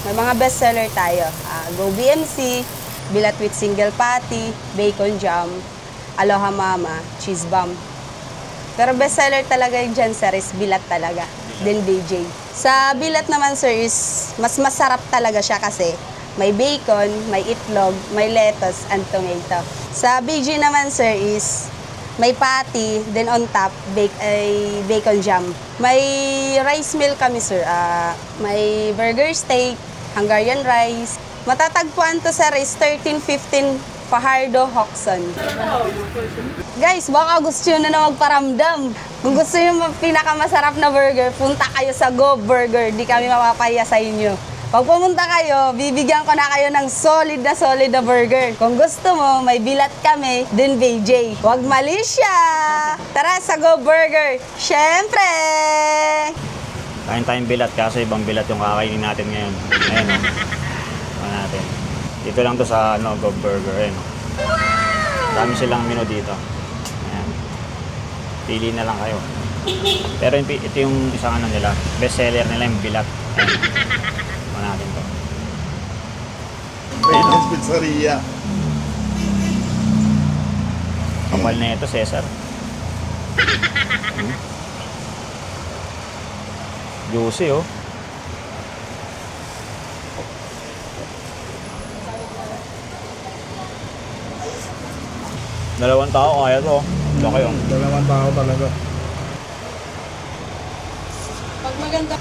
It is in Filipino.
may mga bestseller tayo. Go BMC, Bilat with Single Patty, Bacon Jam, Aloha Mama, Cheese Bomb. Pero bestseller talaga yung dyan, sir, is Bilat talaga. Then BJ. Sa Bilat naman, sir, is mas masarap talaga siya kasi may bacon, may itlog, may lettuce, and tomato. Sa BJ naman, sir, is may patty, then on top, bacon jam. May rice meal kami, sir. May burger steak, Hungarian rice. Matatagpuan to, sir, is 1315 Fajardo, Hoxton. Guys, baka gusto nyo na magparamdam. Kung gusto nyo pinakamasarap na burger, punta kayo sa Go Burger. Di kami mapapahiya sa inyo. Pag pumunta kayo, bibigyan ko na kayo ng solid na burger. Kung gusto mo, may bilat kami, din BJ. Huwag mali siya! Tara sa Go Burger! Siyempre! Kain tayong bilat kasi ibang bilat yung kakainin natin ngayon. Ayan o. Ano natin. Dito lang to sa Go Burger. Ayan o. Dami silang menu dito. Ayan. Pili na lang kayo. Pero ito yung isang ano nila. Best seller nila yung bilat. Ayan. Natin to. Venus Pizzeria. Kapal na ito, Cesar. Juicy, oh. Dalawang tao kaya to. Laki, oh. Dalawang tao talaga. Pag maganda.